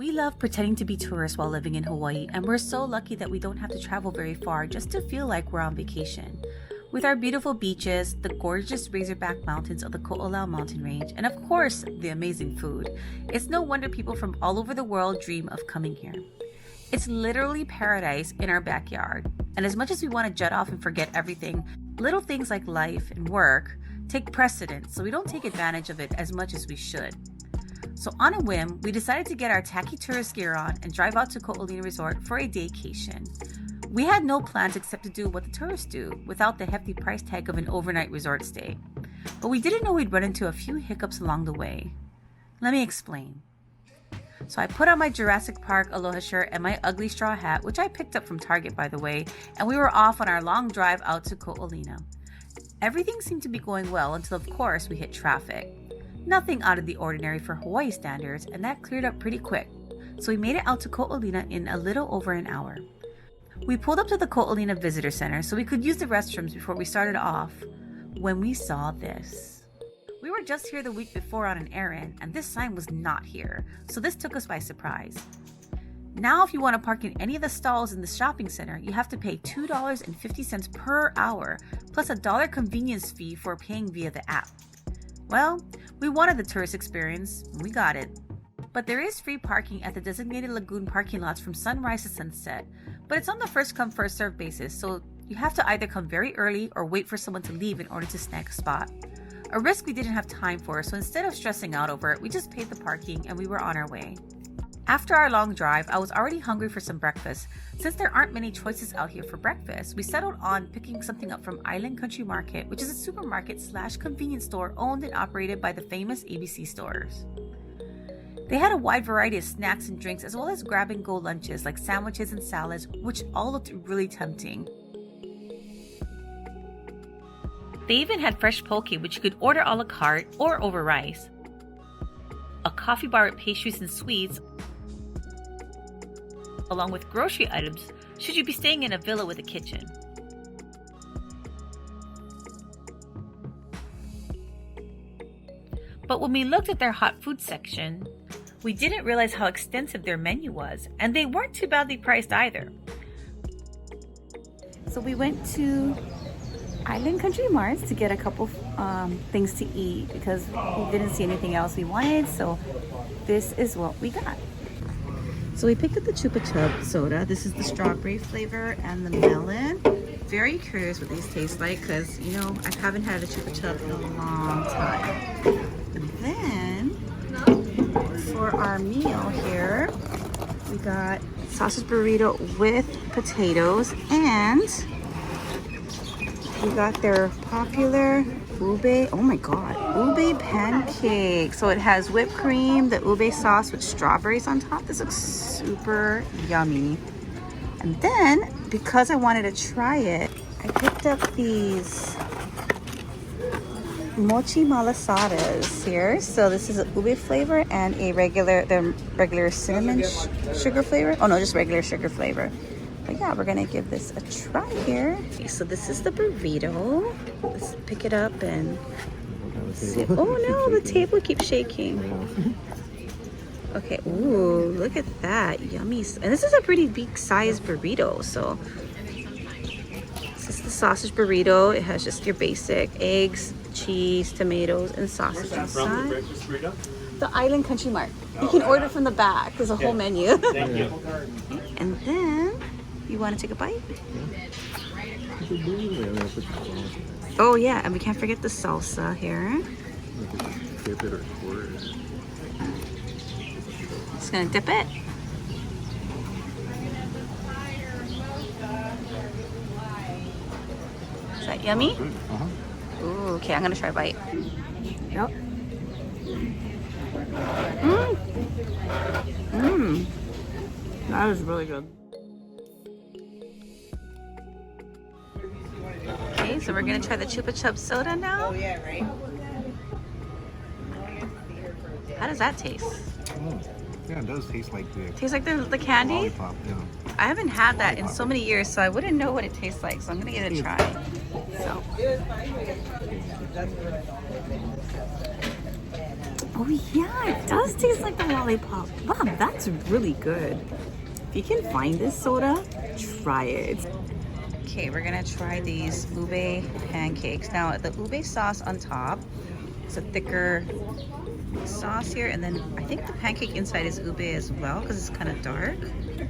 We love pretending to be tourists while living in Hawaii, and we're so lucky that we don't have to travel very far just to feel like we're on vacation. With our beautiful beaches, the gorgeous Razorback Mountains of the Ko Olina mountain range, and of course, the amazing food, it's no wonder people from all over the world dream of coming here. It's literally paradise in our backyard, and as much as we want to jet off and forget everything, little things like life and work take precedence, so we don't take advantage of it as much as we should. So on a whim, we decided to get our tacky tourist gear on and drive out to Ko Olina Resort for a daycation. We had no plans except to do what the tourists do, without the hefty price tag of an overnight resort stay. But we didn't know we'd run into a few hiccups along the way. Let me explain. So I put on my Jurassic Park Aloha shirt and my ugly straw hat, which I picked up from Target by the way, and we were off on our long drive out to Ko Olina. Everything seemed to be going well until of course we hit traffic. Nothing out of the ordinary for Hawaii standards, and that cleared up pretty quick. So we made it out to Ko Olina in a little over an hour. We pulled up to the Ko Olina Visitor Center so we could use the restrooms before we started off, when we saw this. We were just here the week before on an errand, and this sign was not here, so this took us by surprise. Now if you want to park in any of the stalls in the shopping center, you have to pay $2.50 per hour, plus $1 convenience fee for paying via the app. Well, we wanted the tourist experience, and we got it. But there is free parking at the designated lagoon parking lots from sunrise to sunset, but it's on the first come first served basis, so you have to either come very early or wait for someone to leave in order to snag a spot. A risk we didn't have time for, so instead of stressing out over it, we just paid the parking and we were on our way. After our long drive, I was already hungry for some breakfast. Since there aren't many choices out here for breakfast, we settled on picking something up from Island Country Market, which is a supermarket / convenience store owned and operated by the famous ABC stores. They had a wide variety of snacks and drinks as well as grab-and-go lunches like sandwiches and salads, which all looked really tempting. They even had fresh poke, which you could order a la carte or over rice, a coffee bar with pastries and sweets, along with grocery items should you be staying in a villa with a kitchen. But when we looked at their hot food section, we didn't realize how extensive their menu was, and they weren't too badly priced either. So we went to Island Country Marts to get a couple things to eat because we didn't see anything else we wanted, so this is what we got. So we picked up the Chupa Chup soda. This is the strawberry flavor and the melon. Very curious what these taste like because, you know, I haven't had a Chupa Chup in a long time. And then for our meal here, we got sausage burrito with potatoes, and we got their popular ube, oh my god, ube pancake. So it has whipped cream, the ube sauce with strawberries on top. This looks super yummy. And then, because I wanted to try it, I picked up these mochi malasadas here. So this is a ube flavor and the regular cinnamon sugar flavor. Oh no, just regular sugar flavor. But yeah, we're gonna give this a try here. Okay, so this is the burrito. Let's pick it up and see. Oh no, the table keeps shaking. Okay, ooh, look at that, yummy. And this is a pretty big size burrito. So this is the sausage burrito. It has just your basic eggs, cheese, tomatoes, and sausage inside. The Island Country Mart. You can order from the back. There's a whole menu. Thank you. And then, you want to take a bite? Oh yeah, and we can't forget the salsa here. Just gonna dip it. Is that yummy? Ooh, okay, I'm gonna try a bite. Yep. That is really good. Okay, so we're gonna try the Chupa Chup soda now. Oh yeah, right. How does that taste? Yeah, it does taste like the candy. Lollipop, yeah. I haven't had that in so many years, so I wouldn't know what it tastes like. So I'm gonna give it a try. So. Oh yeah, it does taste like the lollipop. Wow, that's really good. If you can find this soda, try it. Okay, we're gonna try these ube pancakes. Now, the ube sauce on top, it's a thicker sauce here, and then I think the pancake inside is ube as well because it's kind of dark.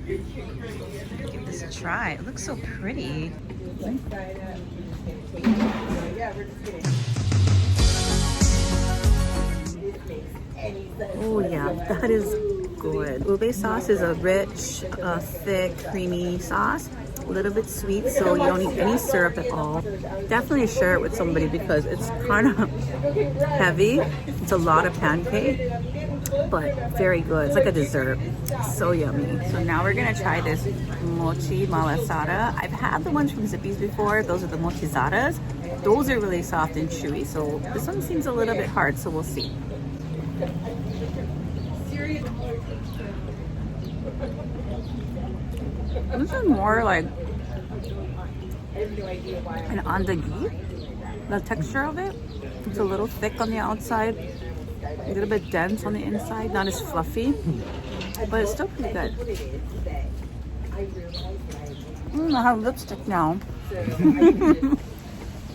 Give this a try. It looks so pretty. Oh yeah, that is good. Ube sauce is a rich, thick, creamy sauce. A little bit sweet, so you don't need any syrup at all. Definitely share it with somebody because it's kind of heavy. It's a lot of pancake, but very good. It's like a dessert. So yummy. So now we're gonna try this mochi malasada. I've had the ones from Zippy's before. Those are the mochizadas. Those are really soft and chewy. So this one seems a little bit hard, so we'll see. This is more like an andagi. The texture of it, it's a little thick on the outside, a little bit dense on the inside, not as fluffy, but it's still pretty good. I have lipstick now.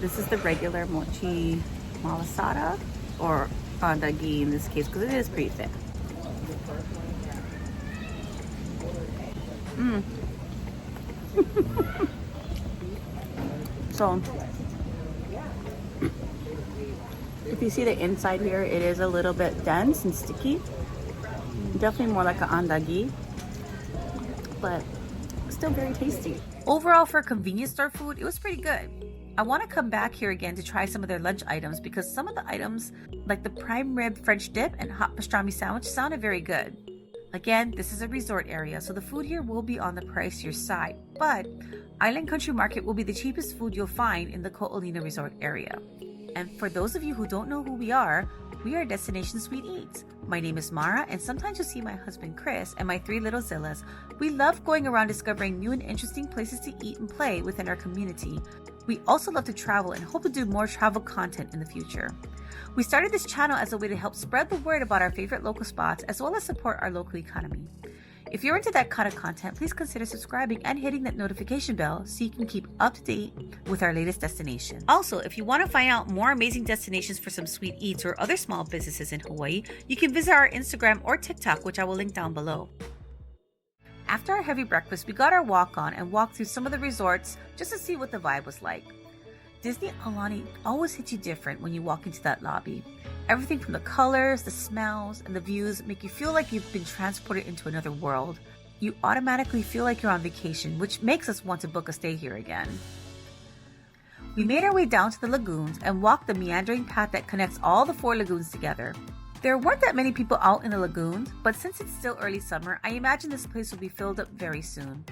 This is the regular mochi malasada, or andagi in this case, because it is pretty thick. So, if you see the inside here, it is a little bit dense and sticky. Definitely more like an andagi, but still very tasty. Overall, for convenience store food, it was pretty good. I want to come back here again to try some of their lunch items because some of the items, like the prime rib French dip and hot pastrami sandwich, sounded very good. Again, this is a resort area, so the food here will be on the pricier side, but Island Country Market will be the cheapest food you'll find in the Ko Olina Resort area. And for those of you who don't know who we are Destination Sweet Eats. My name is Mara, and sometimes you'll see my husband Chris and my 3 little Zillas. We love going around discovering new and interesting places to eat and play within our community. We also love to travel and hope to do more travel content in the future. We started this channel as a way to help spread the word about our favorite local spots as well as support our local economy. If you're into that kind of content, please consider subscribing and hitting that notification bell so you can keep up to date with our latest destination. Also, if you want to find out more amazing destinations for some sweet eats or other small businesses in Hawaii, you can visit our Instagram or TikTok, which I will link down below. After our heavy breakfast, we got our walk on and walked through some of the resorts just to see what the vibe was like. Disney Aulani always hits you different when you walk into that lobby. Everything from the colors, the smells, and the views make you feel like you've been transported into another world. You automatically feel like you're on vacation, which makes us want to book a stay here again. We made our way down to the lagoons and walked the meandering path that connects all the 4 lagoons together. There weren't that many people out in the lagoons, but since it's still early summer, I imagine this place will be filled up very soon.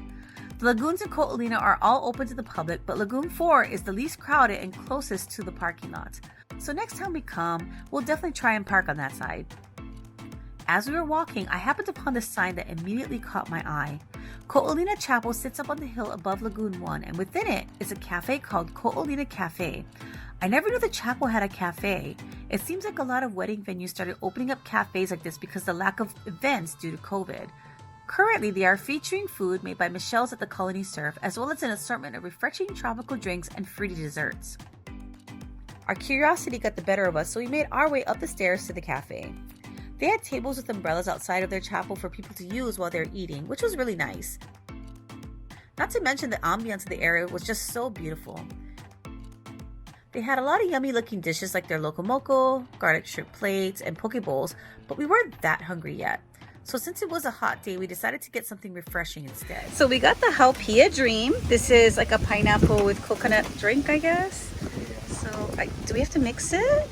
The lagoons in Ko Olina are all open to the public, but Lagoon 4 is the least crowded and closest to the parking lot. So next time we come, we'll definitely try and park on that side. As we were walking, I happened upon this sign that immediately caught my eye. Ko Olina Chapel sits up on the hill above Lagoon 1, and within it is a cafe called Ko Olina Cafe. I never knew the chapel had a cafe. It seems like a lot of wedding venues started opening up cafes like this because of the lack of events due to COVID. Currently, they are featuring food made by Michelle's at the Colony Surf, as well as an assortment of refreshing tropical drinks and fruity desserts. Our curiosity got the better of us, so we made our way up the stairs to the cafe. They had tables with umbrellas outside of their chapel for people to use while they're eating, which was really nice. Not to mention the ambiance of the area was just so beautiful. They had a lot of yummy looking dishes like their loco moco, garlic shrimp plates, and poke bowls, but we weren't that hungry yet. So since it was a hot day, we decided to get something refreshing instead. So we got the Haupia Dream. This is like a pineapple with coconut drink, I guess. So do we have to mix it?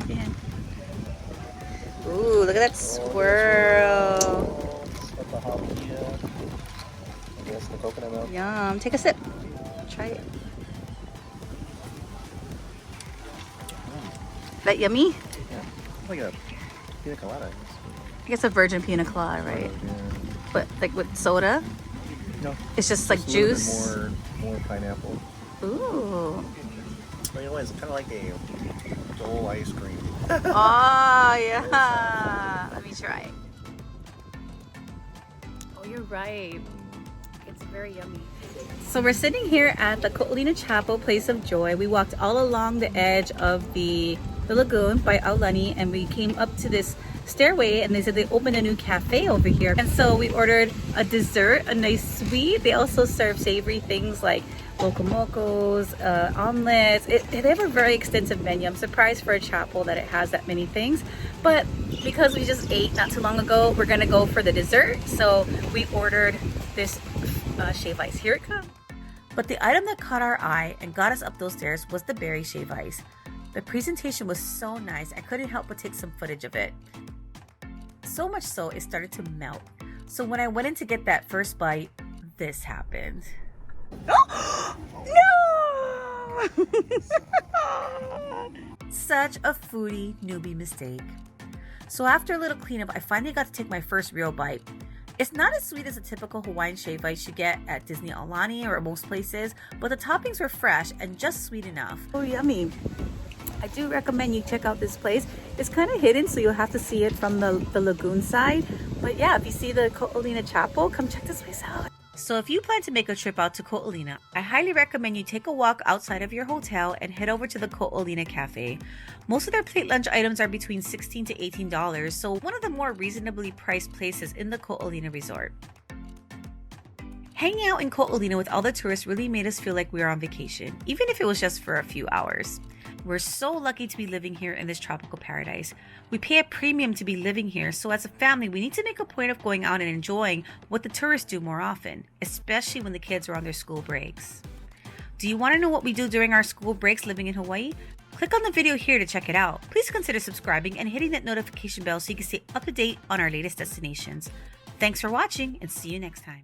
Yeah. Ooh, look at that swirl. Yum. Take a sip. Try it. That yummy? Yeah. Like a pina colada. I guess a virgin pina colada, right? Yeah. But like with soda? No. It's just like juice? More pineapple. Ooh. But it was kind of like a Dole ice cream. Oh, yeah. Let me try. Oh, you're right. It's very yummy. So we're sitting here at the Ko Olina Chapel Place of Joy. We walked all along the edge of the lagoon by Aulani, and we came up to this stairway, and they said they opened a new cafe over here. And so we ordered a dessert, a nice sweet. They also serve savory things like mokomokos, omelets. They have a very extensive menu. I'm surprised for a chapel that it has that many things. But because we just ate not too long ago, we're gonna go for the dessert. So we ordered this shave ice. Here it comes. But the item that caught our eye and got us up those stairs was the berry shave ice. The presentation was so nice, I couldn't help but take some footage of it. So much so, it started to melt. So when I went in to get that first bite, this happened. No! Such a foodie newbie mistake. So after a little cleanup, I finally got to take my first real bite. It's not as sweet as a typical Hawaiian shave ice you get at Disney Aulani or most places, but the toppings were fresh and just sweet enough. Oh, yummy. I do recommend you check out this place. It's kind of hidden, so you'll have to see it from the lagoon side. But yeah, if you see the Ko Olina Chapel, come check this place out. So if you plan to make a trip out to Ko Olina, I highly recommend you take a walk outside of your hotel and head over to the Ko Olina Cafe. Most of their plate lunch items are between $16 to $18, so one of the more reasonably priced places in the Ko Olina Resort. Hanging out in Ko Olina with all the tourists really made us feel like we were on vacation, even if it was just for a few hours. We're so lucky to be living here in this tropical paradise. We pay a premium to be living here, so as a family, we need to make a point of going out and enjoying what the tourists do more often, especially when the kids are on their school breaks. Do you want to know what we do during our school breaks living in Hawaii? Click on the video here to check it out. Please consider subscribing and hitting that notification bell so you can stay up to date on our latest destinations. Thanks for watching, and see you next time.